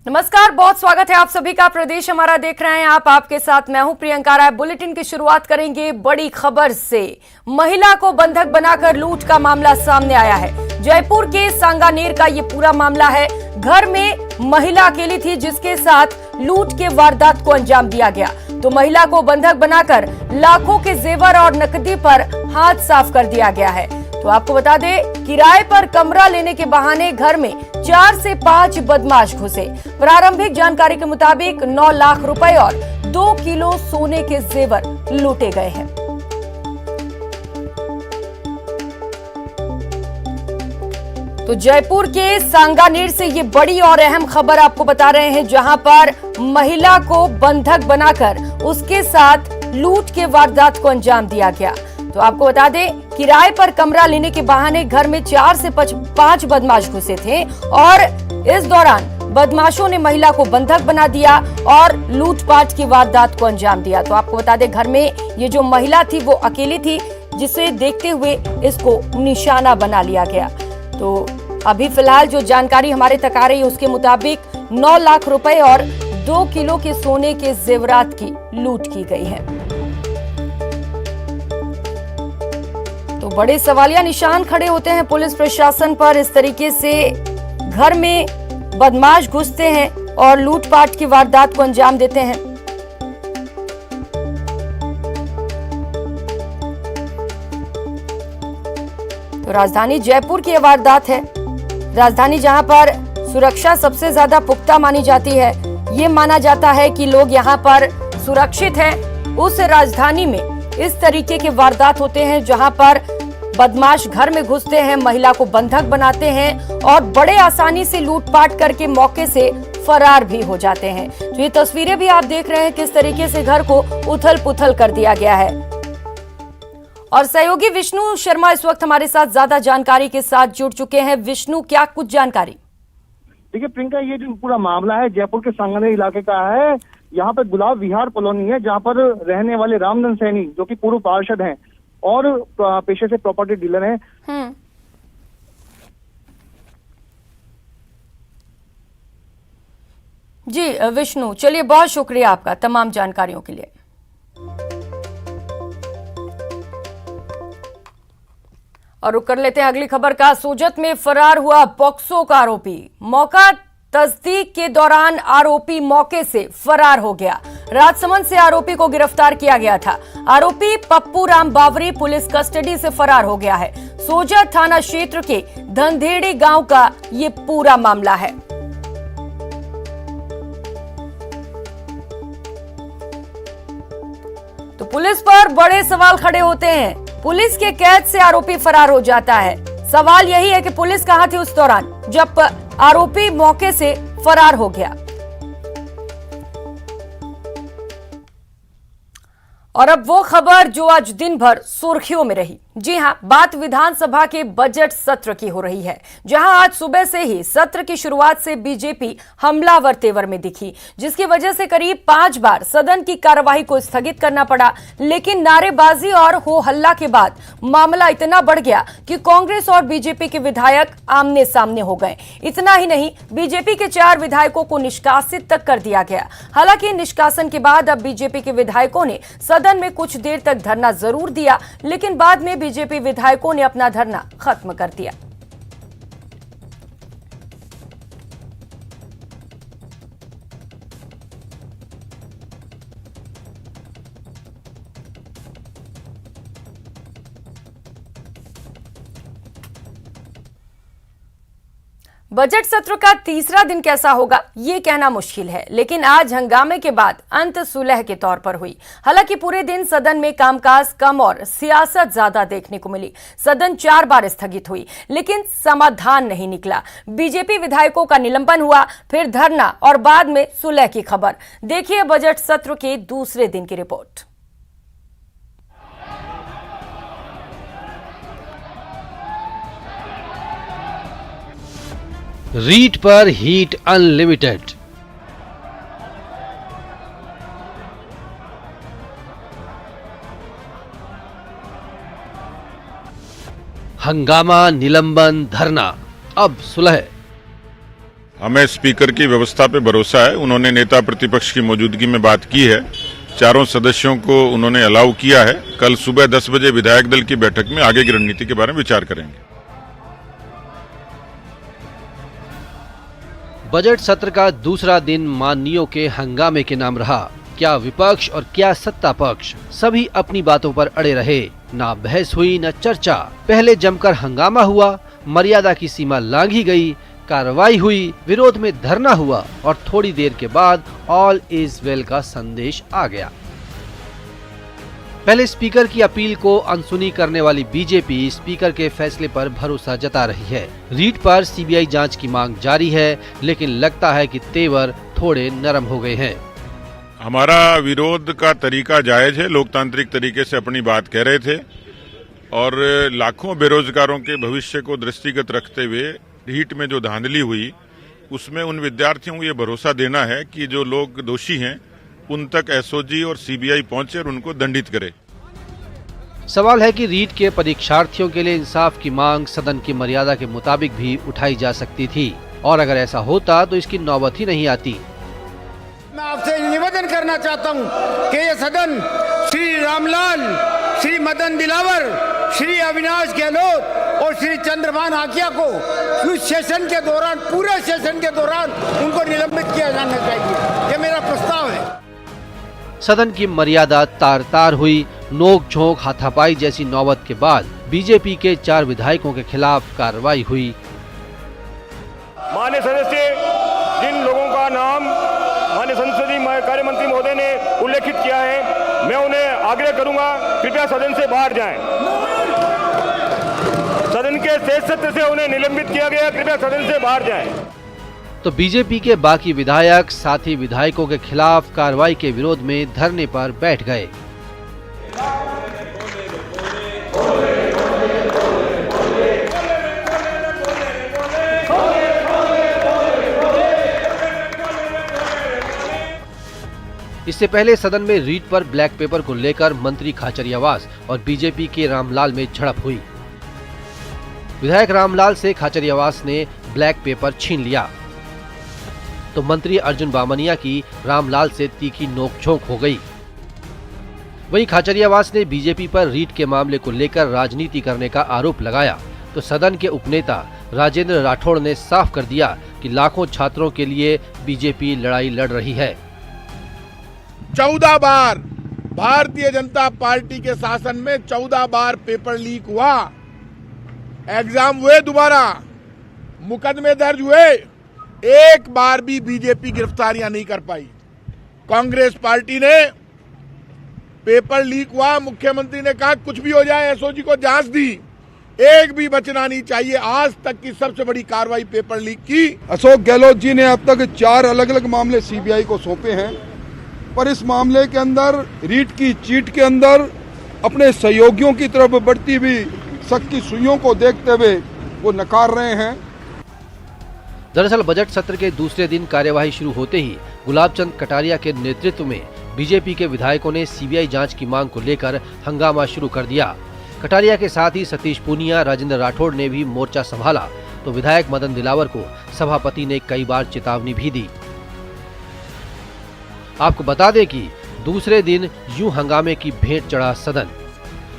नमस्कार, बहुत स्वागत है आप सभी का। प्रदेश हमारा देख रहे हैं आप, आपके साथ मैं हूं प्रियंका राय। बुलेटिन की शुरुआत करेंगे बड़ी खबर से। महिला को बंधक बनाकर लूट का मामला सामने आया है। जयपुर के सांगानेर का ये पूरा मामला है। घर में महिला अकेली थी जिसके साथ लूट के वारदात को अंजाम दिया गया। तो महिला को बंधक बनाकर लाखों के जेवर और नकदी पर हाथ साफ कर दिया गया है। तो आपको बता दें, किराए पर कमरा लेने के बहाने घर में 4 से 5 बदमाश घुसे। प्रारंभिक जानकारी के मुताबिक 9 लाख रुपए और 2 किलो सोने के जेवर लूटे गए हैं। तो जयपुर के सांगानेर से ये बड़ी और अहम खबर आपको बता रहे हैं, जहां पर महिला को बंधक बनाकर उसके साथ लूट के वारदात को अंजाम दिया गया। तो आपको बता दें, किराए पर कमरा लेने के बहाने घर में 4 से 5 बदमाश घुसे थे और इस दौरान बदमाशों ने महिला को बंधक बना दिया और लूटपाट की वारदात को अंजाम दिया। तो आपको बता दें, घर में ये जो महिला थी वो अकेली थी, जिसे देखते हुए इसको निशाना बना लिया गया। तो अभी फिलहाल जो जानकारी हमारे तक आ रही है उसके मुताबिक 9 लाख रुपए और 2 किलो के सोने के जेवरात की लूट की गई है। तो बड़े सवालिया निशान खड़े होते हैं पुलिस प्रशासन पर। इस तरीके से घर में बदमाश घुसते हैं और लूटपाट की वारदात को अंजाम देते हैं। तो राजधानी जयपुर की यह वारदात है। राजधानी जहां पर सुरक्षा सबसे ज्यादा पुख्ता मानी जाती है, ये माना जाता है कि लोग यहां पर सुरक्षित हैं। उस राजधानी में इस तरीके के वारदात होते हैं जहां पर बदमाश घर में घुसते हैं, महिला को बंधक बनाते हैं और बड़े आसानी से लूटपाट करके मौके से फरार भी हो जाते हैं। तो ये तस्वीरें भी आप देख रहे हैं किस तरीके से घर को उथल पुथल कर दिया गया है। और सहयोगी विष्णु शर्मा इस वक्त हमारे साथ ज्यादा जानकारी के साथ जुड़ चुके हैं। विष्णु, क्या कुछ जानकारी? देखिए प्रियंका, ये जो पूरा मामला है जयपुर के सांगानेर इलाके का है। यहाँ पर गुलाब विहार कॉलोनी है, जहाँ पर रहने वाले रामधन सैनी, जो कि पूर्व पार्षद हैं और पेशे से प्रॉपर्टी डीलर हैं। जी विष्णु, चलिए, बहुत शुक्रिया आपका तमाम जानकारियों के लिए। और रुक कर लेते हैं अगली खबर का। सोजत में फरार हुआ पॉक्सो का आरोपी। मौका तस्दीक के दौरान आरोपी मौके से फरार हो गया। राजसमंद से आरोपी को गिरफ्तार किया गया था। आरोपी पप्पू राम बावरी पुलिस कस्टडी से फरार हो गया है। सोजत थाना क्षेत्र के धंधेड़ी गांव का ये पूरा मामला है। तो पुलिस पर बड़े सवाल खड़े होते हैं। पुलिस के कैद से आरोपी फरार हो जाता है। सवाल यही है कि पुलिस कहां थी उस दौरान जब आरोपी मौके से फरार हो गया। और अब वो खबर जो आज दिन भर सुर्खियों में रही। जी हां, बात विधानसभा के बजट सत्र की हो रही है, जहां आज सुबह से ही सत्र की शुरुआत से बीजेपी हमलावर तेवर में दिखी, जिसकी वजह से करीब 5 बार सदन की कार्यवाही को स्थगित करना पड़ा। लेकिन नारेबाजी और हो हल्ला के बाद मामला इतना बढ़ गया कि कांग्रेस और बीजेपी के विधायक आमने सामने हो गए। इतना ही नहीं, बीजेपी के 4 विधायकों को निष्कासित तक कर दिया गया। हालांकि निष्कासन के बाद अब बीजेपी के विधायकों ने सदन में कुछ देर तक धरना जरूर दिया, लेकिन बाद में बीजेपी विधायकों ने अपना धरना खत्म कर दिया। बजट सत्र का तीसरा दिन कैसा होगा ये कहना मुश्किल है, लेकिन आज हंगामे के बाद अंत सुलह के तौर पर हुई। हालांकि पूरे दिन सदन में कामकाज कम और सियासत ज्यादा देखने को मिली। सदन 4 बार स्थगित हुई, लेकिन समाधान नहीं निकला। बीजेपी विधायकों का निलंबन हुआ, फिर धरना और बाद में सुलह की खबर। देखिए बजट सत्र के दूसरे दिन की रिपोर्ट। रीट पर हीट अनलिमिटेड। हंगामा, निलंबन, धरना, अब सुलह। हमें स्पीकर की व्यवस्था पे भरोसा है। उन्होंने नेता प्रतिपक्ष की मौजूदगी में बात की है। चारों सदस्यों को उन्होंने अलाउ किया है। कल सुबह 10 बजे विधायक दल की बैठक में आगे की रणनीति के बारे में विचार करेंगे। बजट सत्र का दूसरा दिन माननीयों के हंगामे के नाम रहा। क्या विपक्ष और क्या सत्ता पक्ष, सभी अपनी बातों पर अड़े रहे। ना बहस हुई न चर्चा। पहले जमकर हंगामा हुआ, मर्यादा की सीमा लांघी गई, कार्रवाई हुई, विरोध में धरना हुआ और थोड़ी देर के बाद ऑल इज वेल का संदेश आ गया। पहले स्पीकर की अपील को अनसुनी करने वाली बीजेपी स्पीकर के फैसले पर भरोसा जता रही है। रीट पर सीबीआई जांच की मांग जारी है, लेकिन लगता है कि तेवर थोड़े नरम हो गए हैं। हमारा विरोध का तरीका जायज है। लोकतांत्रिक तरीके से अपनी बात कह रहे थे और लाखों बेरोजगारों के भविष्य को दृष्टिगत रखते हुए हीट में जो धांधली हुई, उसमें उन विद्यार्थियों को ये भरोसा देना है कि जो लोग दोषी हैं उन तक एसओजी और सीबीआई पहुंचे और उनको दंडित करे। सवाल है कि रीट के परीक्षार्थियों के लिए इंसाफ की मांग सदन की मर्यादा के मुताबिक भी उठाई जा सकती थी, और अगर ऐसा होता तो इसकी नौबत ही नहीं आती। मैं आपसे निवेदन करना चाहता हूं कि ये सदन श्री रामलाल, श्री मदन दिलावर, श्री अविनाश गहलोत और श्री चंद्रभान आकिया को इस सेशन के दौरान, पूरे सेशन के दौरान उनको निलंबित किया जाना चाहिए। ये मेरा प्रस्ताव है। सदन की मर्यादा तार तार हुई। नोक झोंक, हाथापाई जैसी नौबत के बाद बीजेपी के 4 विधायकों के खिलाफ कार्रवाई हुई। माननीय सदस्य, जिन लोगों का नाम माननीय संसदीय कार्य मंत्री महोदय ने उल्लेखित किया है, मैं उन्हें आग्रह करूंगा कृपया सदन से बाहर जाएं। सदन के शेष सत्र से उन्हें निलंबित किया गया, कृपया सदन से बाहर जाएं। तो बीजेपी के बाकी विधायक साथी विधायकों के खिलाफ कार्रवाई के विरोध में धरने पर बैठ गए। इससे पहले सदन में रीट पर ब्लैक पेपर को लेकर मंत्री खाचरियावास और बीजेपी के रामलाल में झड़प हुई। विधायक रामलाल से खाचरियावास ने ब्लैक पेपर छीन लिया, तो मंत्री अर्जुन बामनिया की रामलाल से तीखी नोकझोंक हो गई। वहीं खाचरियावास ने बीजेपी पर रीट के मामले को लेकर राजनीति करने का आरोप लगाया, तो सदन के उपनेता राजेंद्र राठौड़ ने साफ कर दिया कि लाखों छात्रों के लिए बीजेपी लड़ाई लड़ रही है। 14 बार भारतीय जनता पार्टी के शासन में 14 बार पेपर लीक हुआ, एग्जाम हुए, दोबारा मुकदमे दर्ज हुए, एक बार भी बीजेपी गिरफ्तारियां नहीं कर पाई। कांग्रेस पार्टी ने पेपर लीक हुआ, मुख्यमंत्री ने कहा कुछ भी हो जाए, एसओजी को जांच दी, एक भी बचना नहीं चाहिए। आज तक की सबसे बड़ी कार्रवाई पेपर लीक की। अशोक गहलोत जी ने अब तक 4 अलग अलग मामले सीबीआई को सौंपे हैं, पर इस मामले के अंदर रीट की चीट के अंदर अपने सहयोगियों की तरफ बढ़ती हुई सख्ती सुइयों को देखते हुए वो नकार रहे हैं। दरअसल बजट सत्र के दूसरे दिन कार्यवाही शुरू होते ही गुलाबचंद कटारिया के नेतृत्व में बीजेपी के विधायकों ने सीबीआई जांच की मांग को लेकर हंगामा शुरू कर दिया। कटारिया के साथ ही सतीश पूनिया, राजेंद्र राठौड़ ने भी मोर्चा संभाला, तो विधायक मदन दिलावर को सभापति ने कई बार चेतावनी भी दी। आपको बता दें कि दूसरे दिन यूं हंगामे की भेंट चढ़ा सदन।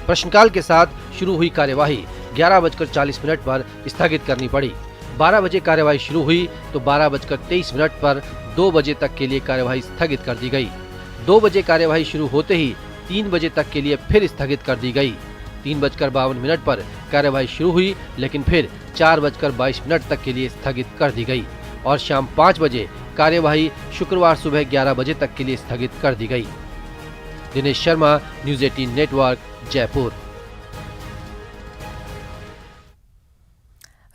प्रश्नकाल के साथ शुरू हुई कार्यवाही 11:40 पर स्थगित करनी पड़ी। 12 बजे कार्यवाही शुरू हुई तो 12:23 पर 2 बजे तक के लिए कार्यवाही स्थगित कर दी गई। 2 बजे कार्यवाही शुरू होते ही 3 बजे तक के लिए फिर स्थगित कर दी गई। 3:52 पर कार्यवाही शुरू हुई, लेकिन फिर 4:22 तक के लिए स्थगित कर दी गई और शाम 5 बजे कार्यवाही शुक्रवार सुबह 11 बजे तक के लिए स्थगित कर दी गई। Dinesh Sharma, news 18 network, Jaipur.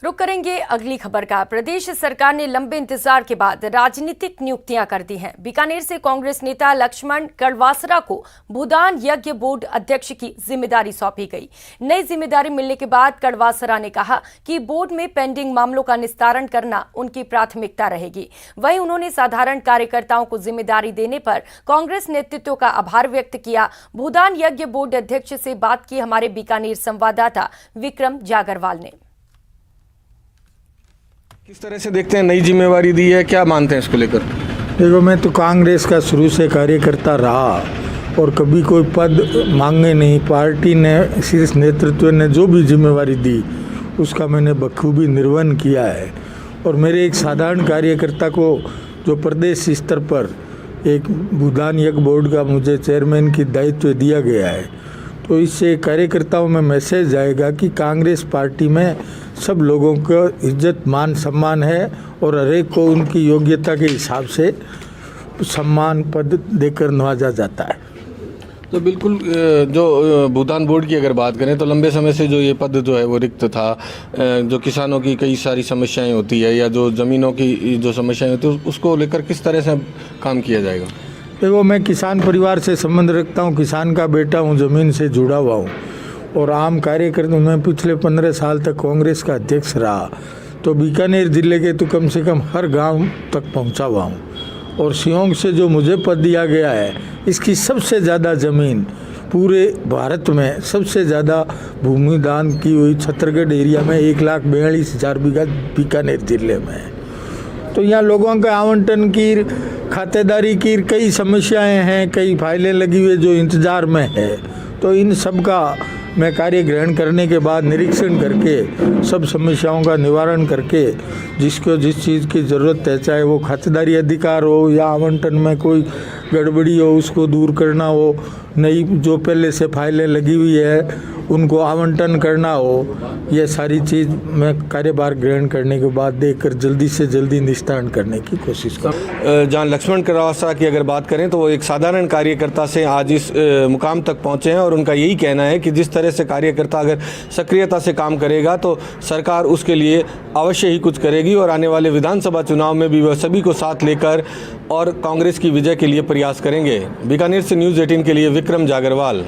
रुक करेंगे अगली खबर का। प्रदेश सरकार ने लंबे इंतजार के बाद राजनीतिक नियुक्तियां कर दी हैं। बीकानेर से कांग्रेस नेता लक्ष्मण कड़वासरा को भूदान यज्ञ बोर्ड अध्यक्ष की जिम्मेदारी सौंपी गई। नई जिम्मेदारी मिलने के बाद कड़वासरा ने कहा कि बोर्ड में पेंडिंग मामलों का निस्तारण करना उनकी प्राथमिकता रहेगी। वहीं उन्होंने साधारण कार्यकर्ताओं को जिम्मेदारी देने पर कांग्रेस नेतृत्व का आभार व्यक्त किया। भूदान यज्ञ बोर्ड अध्यक्ष से बात की हमारे बीकानेर संवाददाता विक्रम जागरवाल ने। किस तरह से देखते हैं, नई जिम्मेवारी दी है, क्या मानते हैं इसको लेकर? देखो, मैं तो कांग्रेस का शुरू से कार्यकर्ता रहा और कभी कोई पद मांगे नहीं। पार्टी ने, शीर्ष नेतृत्व ने जो भी जिम्मेवारी दी उसका मैंने बखूबी निर्वहन किया है। और मेरे एक साधारण कार्यकर्ता को जो प्रदेश स्तर पर एक भूदान यज्ञ बोर्ड का मुझे चेयरमैन की दायित्व दिया गया है, तो इससे कार्यकर्ताओं में मैसेज जाएगा कि कांग्रेस पार्टी में सब लोगों का इज्जत मान सम्मान है और हर एक को उनकी योग्यता के हिसाब से सम्मान पद देकर नवाजा जाता है। तो बिल्कुल, जो भूदान बोर्ड की अगर बात करें तो लंबे समय से जो ये पद जो है वो रिक्त था। जो किसानों की कई सारी समस्याएं होती है या जो ज़मीनों की जो समस्याएं होती है उसको लेकर किस तरह से काम किया जाएगा? देखो, मैं किसान परिवार से संबंध रखता हूँ, किसान का बेटा हूँ, ज़मीन से जुड़ा हुआ हूँ और आम कार्यकर्ता। मैं पिछले 15 साल तक कांग्रेस का अध्यक्ष रहा, तो बीकानेर जिले के तो कम से कम हर गांव तक पहुंचा हुआ हूँ। और शियोंग से जो मुझे पद दिया गया है, इसकी सबसे ज़्यादा ज़मीन पूरे भारत में सबसे ज़्यादा भूमि दान की हुई छत्तीसगढ़ एरिया में 1,42,000 बीघा बीकानेर जिले में है। तो यहाँ लोगों के आवंटन की, खातेदारी की कई समस्याएं हैं, कई फाइलें लगी हुई जो इंतज़ार में है। तो इन सब का मैं कार्य ग्रहण करने के बाद निरीक्षण करके सब समस्याओं का निवारण करके जिसको जिस चीज़ की ज़रूरत है, चाहे वो खातेदारी अधिकार हो या आवंटन में कोई गड़बड़ी हो उसको दूर करना हो, नई जो पहले से फाइलें लगी हुई है उनको आवंटन करना हो, ये सारी चीज़ मैं कार्यभार ग्रहण करने के बाद देखकर जल्दी से जल्दी निस्तारण करने की कोशिश करूँ। जहाँ लक्ष्मण करासा की अगर बात करें तो वो एक साधारण कार्यकर्ता से आज इस मुकाम तक पहुँचे हैं और उनका यही कहना है कि जिस तरह से कार्यकर्ता अगर सक्रियता से काम करेगा तो सरकार उसके लिए अवश्य ही कुछ करेगी और आने वाले विधानसभा चुनाव में भी वह सभी को साथ लेकर और कांग्रेस की विजय के लिए प्रयास करेंगे। बीकानेर से न्यूज़ 18 के लिए विक्रम जागरवाल।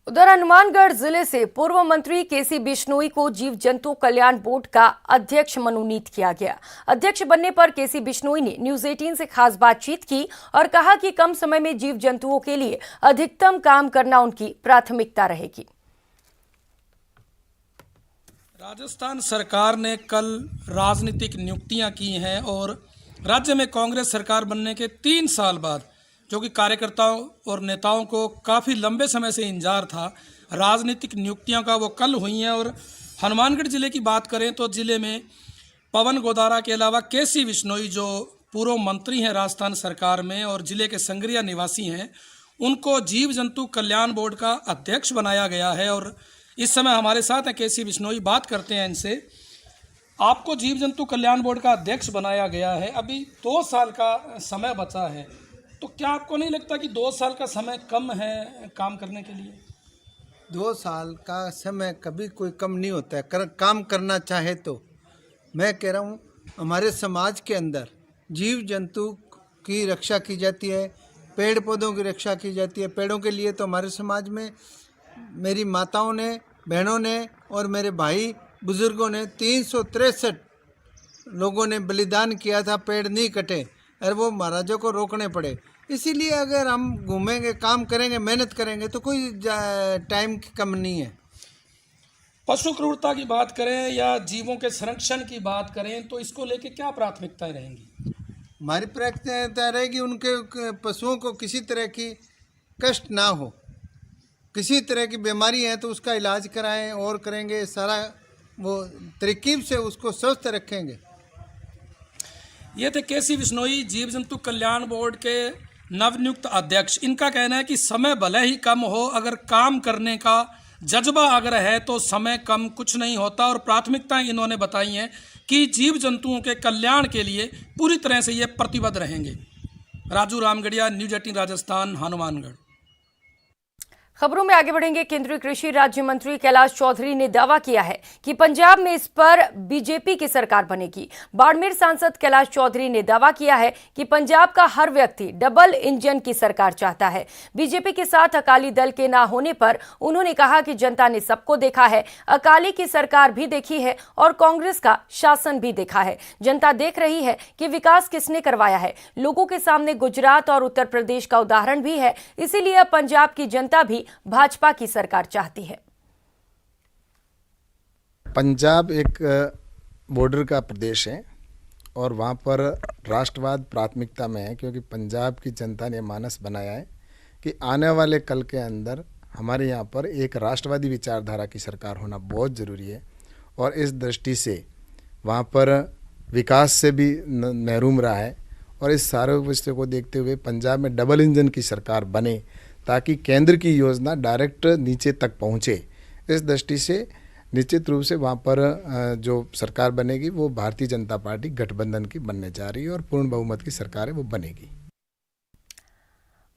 उधर हनुमानगढ़ जिले से पूर्व मंत्री केसी बिश्नोई को जीव जंतु कल्याण बोर्ड का अध्यक्ष मनोनीत किया गया। अध्यक्ष बनने पर केसी बिश्नोई ने न्यूज़ 18 से खास बातचीत की और कहा कि कम समय में जीव जंतुओं के लिए अधिकतम काम करना उनकी प्राथमिकता रहेगी। राजस्थान सरकार ने कल राजनीतिक नियुक्तियां की हैं और राज्य में कांग्रेस सरकार बनने के 3 साल बाद, जो कि कार्यकर्ताओं और नेताओं को काफ़ी लंबे समय से इंतजार था, राजनीतिक नियुक्तियों का वो कल हुई हैं। और हनुमानगढ़ ज़िले की बात करें तो ज़िले में पवन गोदारा के अलावा केसी बिश्नोई जो पूर्व मंत्री हैं राजस्थान सरकार में और ज़िले के संगरिया निवासी हैं, उनको जीव जंतु कल्याण बोर्ड का अध्यक्ष बनाया गया है। और इस समय हमारे साथ हैं केसी बिश्नोई, बात करते हैं इनसे। आपको जीव जंतु कल्याण बोर्ड का अध्यक्ष बनाया गया है, अभी 2 साल का समय बचा है, तो क्या आपको नहीं लगता कि 2 साल का समय कम है काम करने के लिए? 2 साल का समय कभी कोई कम नहीं होता है, काम करना चाहे तो। मैं कह रहा हूँ हमारे समाज के अंदर जीव जंतु की रक्षा की जाती है, पेड़ पौधों की रक्षा की जाती है। पेड़ों के लिए तो हमारे समाज में मेरी माताओं ने, बहनों ने और मेरे भाई बुजुर्गों ने 363 लोगों ने बलिदान किया था, पेड़ नहीं कटे और वो महाराजों को रोकने पड़े। इसीलिए अगर हम घूमेंगे, काम करेंगे, मेहनत करेंगे तो कोई टाइम की कम नहीं है। पशु क्रूरता की बात करें या जीवों के संरक्षण की बात करें तो इसको लेके क्या प्राथमिकताएं रहेंगी? हमारी प्राथमिकता रहेगी उनके पशुओं को किसी तरह की कष्ट ना हो, किसी तरह की बीमारी है तो उसका इलाज कराएं और करेंगे, सारा वो तरकीब से उसको स्वस्थ रखेंगे। ये थे केसी बिश्नोई, जीव जंतु कल्याण बोर्ड के नवनियुक्त अध्यक्ष। इनका कहना है कि समय भले ही कम हो, अगर काम करने का जज्बा अगर है तो समय कम कुछ नहीं होता। और प्राथमिकताएं इन्होंने बताई हैं कि जीव जंतुओं के कल्याण के लिए पूरी तरह से ये प्रतिबद्ध रहेंगे। राजू रामगढ़िया, न्यूज़ 18 राजस्थान, हनुमानगढ़। खबरों में आगे बढ़ेंगे। केंद्रीय कृषि राज्य मंत्री कैलाश चौधरी ने दावा किया है कि पंजाब में इस पर बीजेपी की सरकार बनेगी। बाड़मेर सांसद कैलाश चौधरी ने दावा किया है कि पंजाब का हर व्यक्ति डबल इंजन की सरकार चाहता है। बीजेपी के साथ अकाली दल के ना होने पर उन्होंने कहा कि जनता ने सबको देखा है, अकाली की सरकार भी देखी है और कांग्रेस का शासन भी देखा है। जनता देख रही है कि विकास किसने करवाया है। लोगों के सामने गुजरात और उत्तर प्रदेश का उदाहरण भी है, इसीलिए अब पंजाब की जनता भी भाजपा की सरकार चाहती है। पंजाब एक बॉर्डर का प्रदेश है और वहाँ पर राष्ट्रवाद प्राथमिकता में है, क्योंकि पंजाब की जनता ने मानस बनाया है कि आने वाले कल के अंदर हमारे यहाँ पर एक राष्ट्रवादी विचारधारा की सरकार होना बहुत ज़रूरी है। और इस दृष्टि से वहाँ पर विकास से भी महरूम रहा है और इस सारे विषय को देखते हुए पंजाब में डबल इंजन की सरकार बने ताकि केंद्र की योजना डायरेक्ट नीचे तक पहुँचे। इस दृष्टि से निश्चित रूप से वहाँ पर जो सरकार बनेगी वो भारतीय जनता पार्टी गठबंधन की बनने जा रही है और पूर्ण बहुमत की सरकार है वो बनेगी।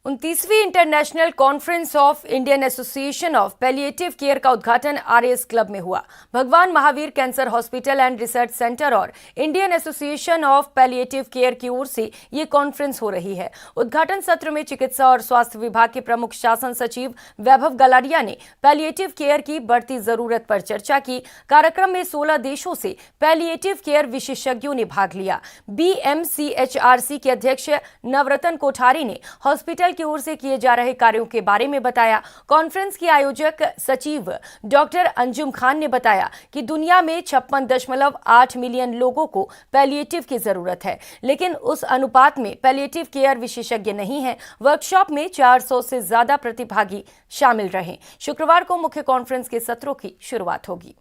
29वीं international conference of Indian association of palliative care का उद्घाटन आरएएस क्लब में हुआ। Bhagwan Mahavir cancer hospital and research centre और Indian association of palliative care की ओर से ये कॉन्फ्रेंस हो रही है। उद्घाटन सत्र में चिकित्सा और स्वास्थ्य विभाग के प्रमुख शासन सचिव वैभव गलारिया ने पैलिएटिव केयर की बढ़ती जरूरत पर चर्चा की। कार्यक्रम में 16 देशों से पैलिएटिव केयर विशेषज्ञों ने भाग लिया। BMCHRC के अध्यक्ष नवरतन कोठारी ने हॉस्पिटल की ओर से किए जा रहे कार्यों के बारे में बताया। कॉन्फ्रेंस की आयोजक सचिव डॉक्टर अंजुम खान ने बताया कि दुनिया में 56.8 मिलियन लोगों को पैलिएटिव की जरूरत है, लेकिन उस अनुपात में पैलिएटिव केयर विशेषज्ञ नहीं है। वर्कशॉप में 400 से ज्यादा प्रतिभागी शामिल रहे। शुक्रवार को मुख्य कॉन्फ्रेंस के सत्रों की शुरुआत होगी।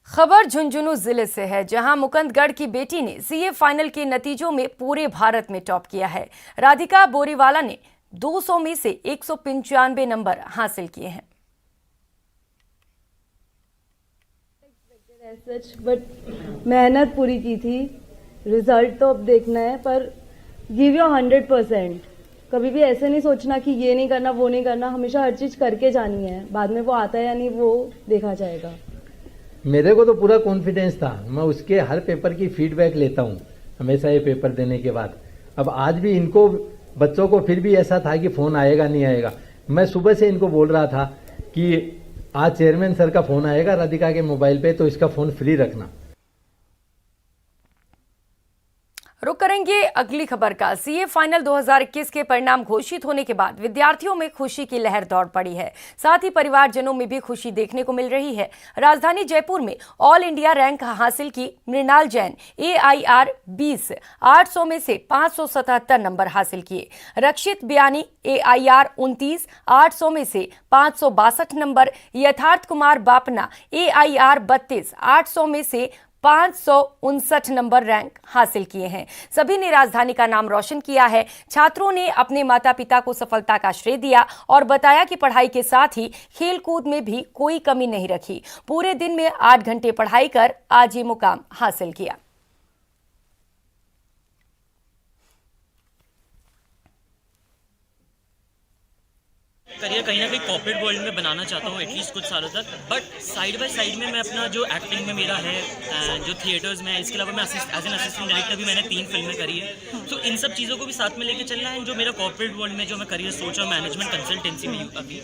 खबर झुंझुनू जिले से है, जहां मुकुंदगढ़ की बेटी ने सीए फाइनल के नतीजों में पूरे भारत में टॉप किया है। राधिका बोरीवाला ने 200 में से 195 नंबर हासिल किए हैं। बट मेहनत पूरी की थी, रिजल्ट तो अब देखना है, पर गिव योर 100%। कभी भी ऐसे नहीं सोचना कि ये नहीं करना वो नहीं करना, हमेशा हर चीज करके जानी है। बाद में वो आता है या नहीं वो देखा जाएगा। मेरे को तो पूरा कॉन्फिडेंस था, मैं उसके हर पेपर की फीडबैक लेता हूँ हमेशा ये पेपर देने के बाद। अब आज भी इनको बच्चों को फिर भी ऐसा था कि फ़ोन आएगा नहीं आएगा। मैं सुबह से इनको बोल रहा था कि आज चेयरमैन सर का फ़ोन आएगा राधिका के मोबाइल पे, तो इसका फ़ोन फ्री रखना। रुक करेंगे अगली खबर का। सीए फाइनल 2021 के परिणाम घोषित होने के बाद विद्यार्थियों में खुशी की लहर दौड़ पड़ी है। साथ ही परिवारजनों में भी खुशी देखने को मिल रही है। राजधानी जयपुर में ऑल इंडिया रैंक हासिल की मृणाल जैन AIR 20 800 में से 577 नंबर हासिल किए। रक्षित बयानी AIR 29 800 में से 562 नंबर। यथार्थ कुमार बापना AIR 32 800 में से 559 नंबर रैंक हासिल किए हैं। सभी ने राजधानी का नाम रोशन किया है। छात्रों ने अपने माता पिता को सफलता का श्रेय दिया और बताया कि पढ़ाई के साथ ही खेलकूद में भी कोई कमी नहीं रखी। पूरे दिन में 8 घंटे पढ़ाई कर आज ये मुकाम हासिल किया। करियर कहीं ना कहीं कॉर्पोरेट वर्ल्ड में बनाना चाहता हूँ एटलीस्ट कुछ सालों तक, बट साइड बाय साइड में मैं अपना जो एक्टिंग में मेरा है, जो थिएटर्स में, इसके अलावा मैं एज एन असिस्टेंट डायरेक्टर भी मैंने 3 फिल्में करी है। तो इन सब चीज़ों को भी साथ में लेके चलना है। जो मेरा कॉर्पोरेट वर्ल्ड में जो मैं करियर सोच और मैनेजमेंट कंसल्टेंसी में अभी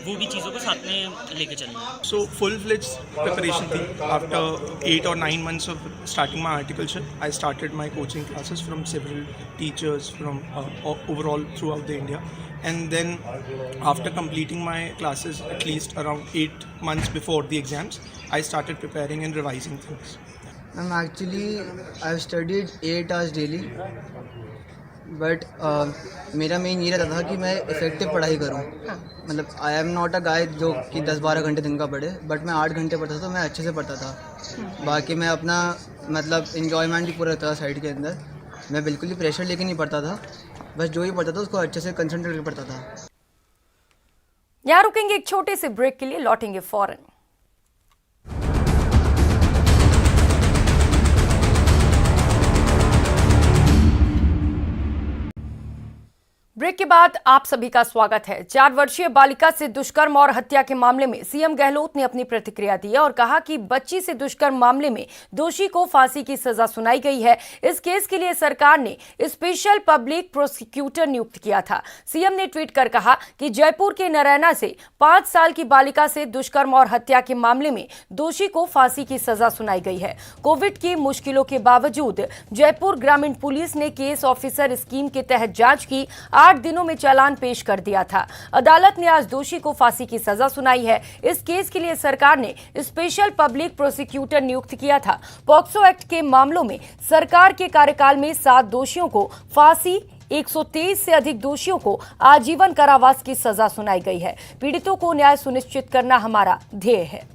वो भी चीज़ों को साथ में लेके चलना है। सो फुल फ्लेज्ड प्रिपरेशन थी। After 8 or 9 months of starting my articleship, I started my coaching classes from several teachers from overall throughout the India. And then after completing my classes at least around 8 months before the exams, I started preparing and revising things. Actually, I've studied 8 hours daily, but मेरा main ये रहता था कि मैं effective पढ़ाई करूं। मतलब I am not a गाय जो कि 10-12 घंटे दिन का पढ़े, बट मैं 8 घंटे पढ़ता था तो मैं अच्छे से पढ़ता था। बाकी मैं अपना मतलब इन्जॉयमेंट ही पूरा रहता था साइड के अंदर। मैं बिल्कुल ही प्रेशर लेके नहीं पढ़ता था, बस जो ही पढ़ता था उसको अच्छे से कंसंट्रेट करके पढ़ता था। यहाँ रुकेंगे एक छोटे से ब्रेक के लिए, लौटेंगे फौरन। ब्रेक के बाद आप सभी का स्वागत है। 4 वर्षीय बालिका से दुष्कर्म और हत्या के मामले में सीएम गहलोत ने अपनी प्रतिक्रिया दी और कहा कि बच्ची से दुष्कर्म मामले में दोषी को फांसी की सजा सुनाई गई है। इस केस के लिए सरकार ने स्पेशल पब्लिक प्रोसिक्यूटर नियुक्त किया था। सीएम ने ट्वीट कर कहा कि जयपुर के नरैना से 5 साल की बालिका से दुष्कर्म और हत्या के मामले में दोषी को फांसी की सजा सुनाई गई है। कोविड की मुश्किलों के बावजूद जयपुर ग्रामीण पुलिस ने केस ऑफिसर स्कीम के तहत जांच की। 8 दिनों में चालान पेश कर दिया था। अदालत ने आज दोषी को फांसी की सजा सुनाई है। इस केस के लिए सरकार ने स्पेशल पब्लिक प्रोसिक्यूटर नियुक्त किया था। पॉक्सो एक्ट के मामलों में सरकार के कार्यकाल में 7 दोषियों को फांसी, 123 से अधिक दोषियों को आजीवन कारावास की सजा सुनाई गई है। पीड़ितों को न्याय सुनिश्चित करना हमारा ध्येय है।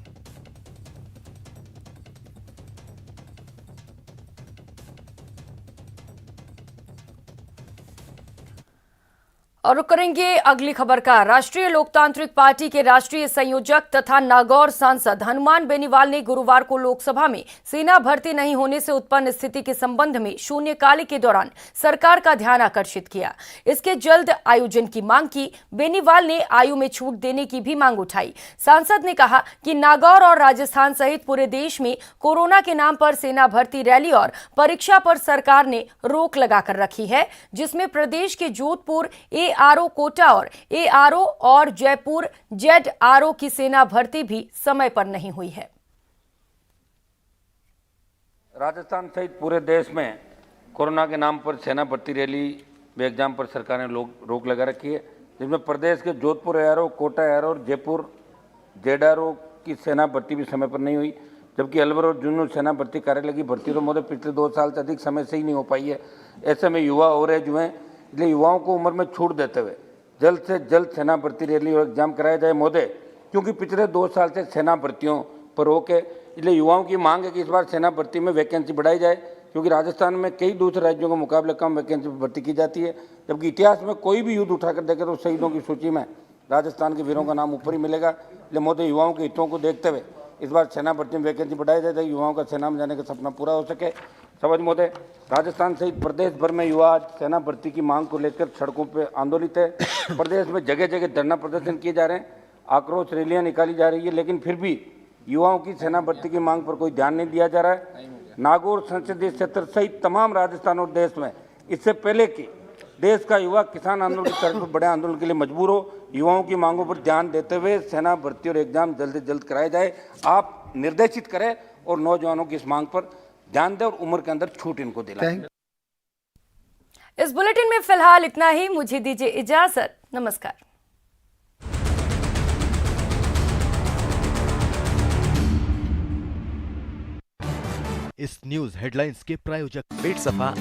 और रुक करेंगे अगली खबर का। राष्ट्रीय लोकतांत्रिक पार्टी के राष्ट्रीय संयोजक तथा नागौर सांसद हनुमान बेनीवाल ने गुरुवार को लोकसभा में सेना भर्ती नहीं होने से उत्पन्न स्थिति के संबंध में शून्यकाल के दौरान सरकार का ध्यान आकर्षित किया। इसके जल्द आयोजन की मांग की। बेनीवाल ने आयु में छूट देने की भी मांग उठाई। सांसद ने कहा कि नागौर और राजस्थान सहित पूरे देश में कोरोना के नाम पर सेना भर्ती रैली और परीक्षा पर सरकार ने रोक लगाकर रखी है, जिसमें प्रदेश के जोधपुर ARO कोटा और ARO और जयपुर ZRO की सेना भर्ती भी समय पर नहीं हुई है। राजस्थान सहित पूरे देश में कोरोना के नाम पर सेना भर्ती रैली व एग्जाम पर सरकार ने रोक लगा रखी है, जिसमें प्रदेश के जोधपुर ARO, कोटा ARO और जयपुर ZRO की सेना भर्ती भी समय पर नहीं हुई, जबकि अलवर और झुंझुनू सेना भर्ती कार्यालय की भर्ती तो मोदी पिछले 2 साल से अधिक समय से ही नहीं हो पाई है। ऐसे में युवा और एज हुए, इसलिए युवाओं को उम्र में छूट देते हुए जल्द से जल्द सेना भर्ती रैली और एग्जाम कराया जाए मोदी, क्योंकि पिछले 2 साल से सेना भर्तियों पर रोक है। इसलिए युवाओं की मांग है कि इस बार सेना भर्ती में वैकेंसी बढ़ाई जाए, क्योंकि राजस्थान में कई दूसरे राज्यों के मुकाबले कम वैकेंसी पर भर्ती की जाती है, जबकि इतिहास में कोई भी युद्ध उठाकर देखे तो शहीदों की सूची में राजस्थान के वीरों का नाम ऊपर ही मिलेगा। इसलिए मोदी युवाओं के हितों को देखते हुए इस बार सेना भर्ती में वैकेंसी बढ़ाई जाए ताकि युवाओं का सेना में जाने का सपना पूरा हो सके। समझ मोदी, राजस्थान सहित प्रदेश भर में युवा आज सेना भर्ती की मांग को लेकर सड़कों पर आंदोलित है। प्रदेश में जगह जगह धरना प्रदर्शन किए जा रहे हैं, आक्रोश रैलियां निकाली जा रही है, लेकिन फिर भी युवाओं की सेना भर्ती की मांग पर कोई ध्यान नहीं दिया जा रहा है। नागौर संसदीय क्षेत्र सहित तमाम राजस्थान और देश में इससे पहले कि देश का युवा किसान आंदोलन की तरफ बड़े आंदोलन के लिए मजबूर हो, युवाओं की मांगों पर ध्यान देते हुए सेना भर्ती और एग्जाम जल्द से जल्द कराया जाए। आप निर्देशित करें और नौजवानों की इस मांग पर ध्यान दें और उम्र के अंदर छूट इनको दिलाएं। इस बुलेटिन में फिलहाल इतना ही। मुझे दीजिए इजाजत। नमस्कार। इस न्यूज हेडलाइंस के प्रायोजक पेट सफा